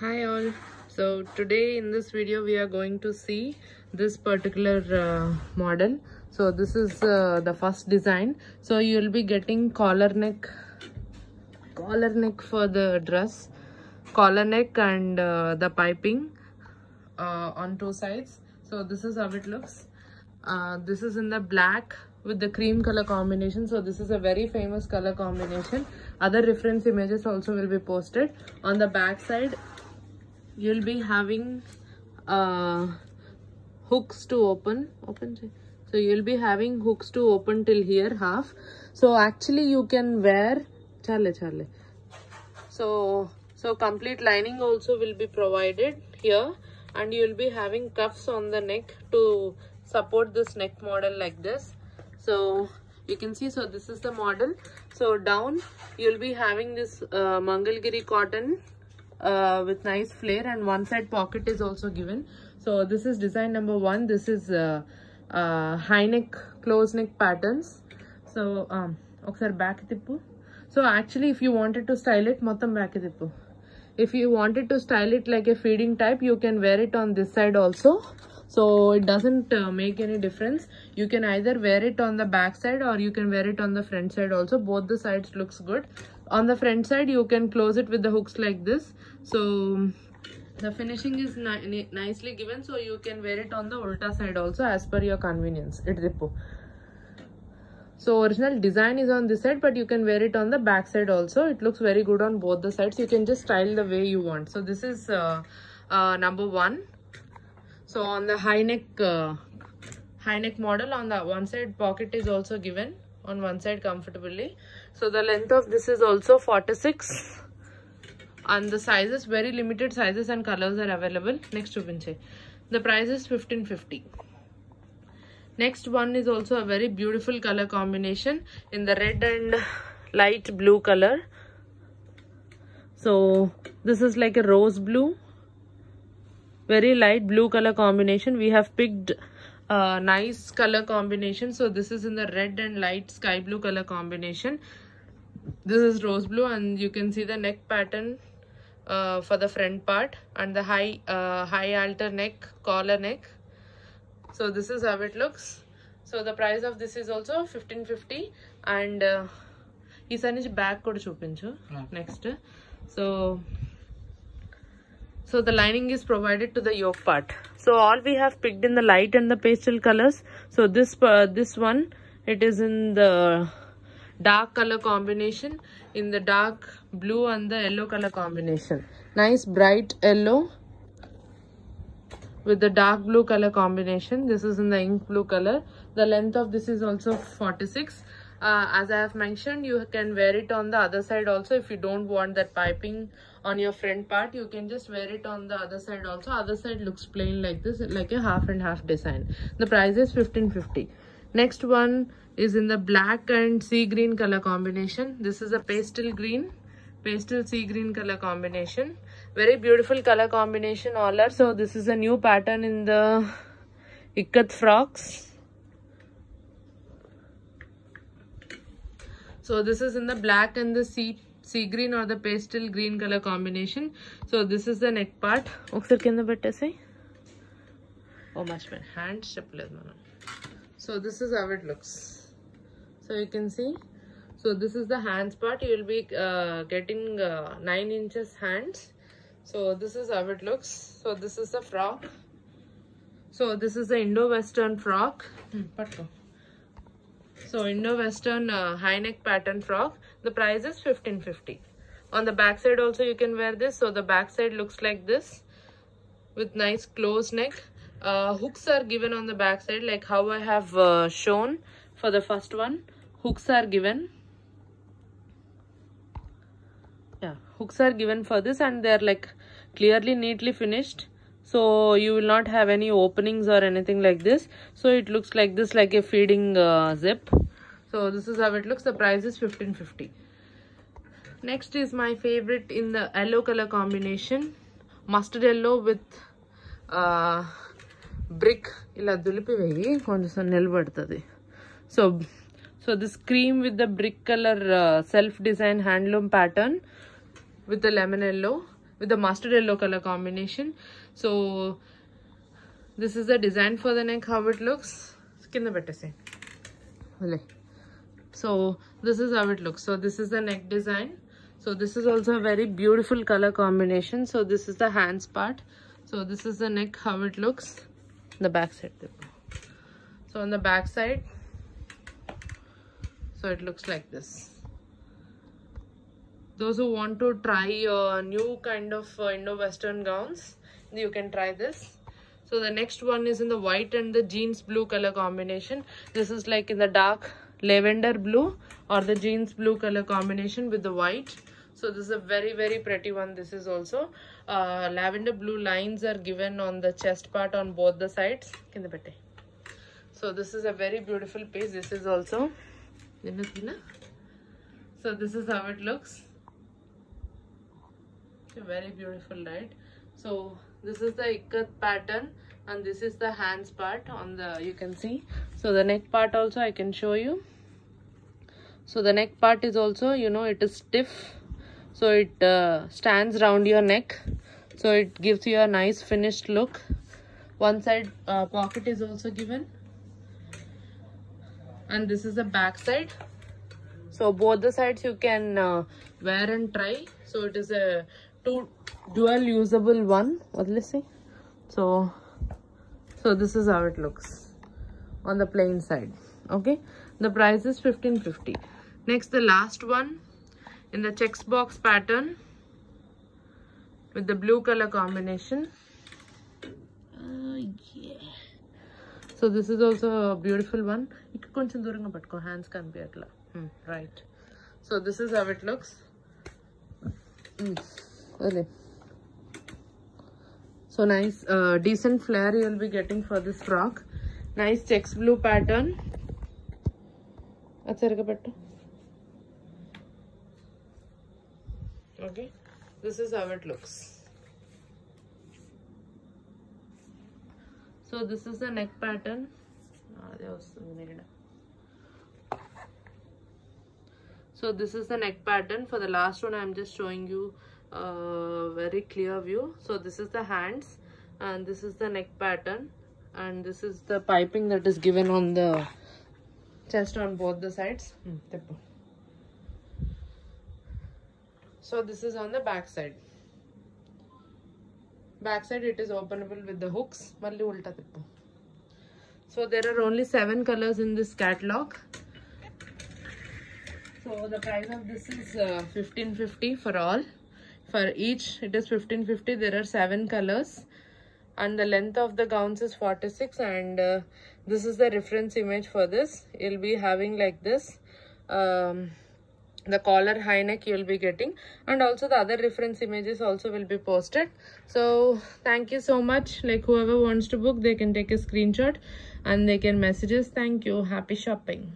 Hi all. So today in this video we are going to see this particular model. So this is the first design. So you will be getting collar neck for the dress, collar neck and the piping on two sides. So this is how it looks. This is in the black with the cream color combination. So this is a very famous color combination. Other reference images also will be posted. On the back side you'll be having hooks to open. So you'll be having hooks to open till here half. So actually you can wear so complete lining also will be provided here, and you'll be having cuffs on the neck to support this neck model like this. So you can see, so this is the model. So down you'll be having this Mangalgiri cotton with nice flare, and one side pocket is also given. So this is design number 1. This is high neck, close neck patterns. So back tippu. So actually if you wanted to style it mottam back tippu. If you wanted to style it like a feeding type, you can wear it on this side also. So it doesn't make any difference. You can either wear it on the back side or you can wear it on the front side also. Both the sides looks good. On the front side you can close it with the hooks like this. So the finishing is nicely given, so you can wear it on the ulta side also as per your convenience. So original design is on this side, but you can wear it on the back side also. It looks very good on both the sides. You can just style the way you want. So this is number 1. So on the high neck model, on the one side pocket is also given on one side comfortably. So the length of this is also 46, and the sizes, very limited sizes and colors are available. Next chupinche. The price is 1550. Next one is also a very beautiful color combination in the red and light blue color. So this is like a rose blue, very light blue color combination. We have picked nice color combination. So this is in the red and light sky blue color combination. This is rose blue, and you can see the neck pattern for the front part, and the high halter neck, collar neck. So this is how it looks. So the price of this is also 1550, and ee side nunchi back kuda chupinchu next. So the lining is provided to the yoke part. So all we have picked in the light and the pastel colors. So this one, it is in the dark color combination, in the dark blue and the yellow color combination. Nice bright yellow with the dark blue color combination. This is in the ink blue color. The length of this is also 46. As I have mentioned, you can wear it on the other side also. If you don't want that piping on your front part, you can just wear it on the other side also. Other side looks plain like this, like a half and half design. The price is 1550. Next one is in the black and sea green color combination. This is a pastel sea green color combination. Very beautiful color combination all are. So this is a new pattern in the ikat frocks. So this is in the black and the sea green or the pastel green color combination. So this is the neck part. Oh much man, hand. So this is how it looks. So you can see. So this is the hands part. You will be getting 9 inches hands. So this is how it looks. So this is the frock. So this is the Indo-Western frock. So Indo-Western high neck pattern frock. The price is 1550. On the back side also you can wear this. So the back side looks like this with nice closed neck. Hooks are given on the back side, like how I have shown for the first one. Hooks are given. Yeah, hooks are given for this, and they are like clearly neatly finished. So you will not have any openings or anything like this. So it looks like this, like a feeding zip. So this is how it looks. The price is 1550. Next is my favorite in the yellow color combination. Mustard yellow with brick. So this cream with the brick color self-design handloom pattern with the lemon yellow. with the mustard yellow color combination. So this is the design for the neck, how it looks. So this is how it looks. So this is the neck design. So this is also a very beautiful color combination. So this is the hands part. So this is the neck, how it looks. The back side. So on the back side, so it looks like this. Those who want to try a new kind of Indo-Western gowns, you can try this. So the next one is in the white and the jeans blue color combination. This is like in the dark lavender blue or the jeans blue color combination with the white. So this is a very, very pretty one. This is also lavender blue lines are given on the chest part on both the sides. So this is a very beautiful piece. This is also, so this is how it looks. Very beautiful, right? So this is the ikat pattern and this is the hands part on the, you can see. So the neck part also I can show you. So the neck part is also, you know, it is stiff, so it stands round your neck, so it gives you a nice finished look. One side pocket is also given, and this is the back side. So both the sides you can wear and try. So it is a dual usable one. What will I say? So this is how it looks on the plain side. Okay, the price is 1550. Next, the last one in the checks box pattern with the blue color combination. Yeah. So this is also a beautiful one. Hands can be right. So this is how it looks. Okay. So nice, decent flare you will be getting for this frock. Nice checks blue pattern. Okay, this is how it looks. So this is the neck pattern. So this is the neck pattern. For the last one I am just showing you a very clear view. So this is the hands and this is the neck pattern, and this is the piping that is given on the chest on both the sides. So this is on the back side. Back side it is openable with the hooks. So there are only 7 colors in this catalog. So the price of this is 1550 for all. For each it is 1550. There are 7 colors and the length of the gowns is 46, and this is the reference image for this. You'll be having like this. The collar high neck you will be getting, and also the other reference images also will be posted. So thank you so much. Like whoever wants to book, they can take a screenshot and they can message us. Thank you. Happy shopping.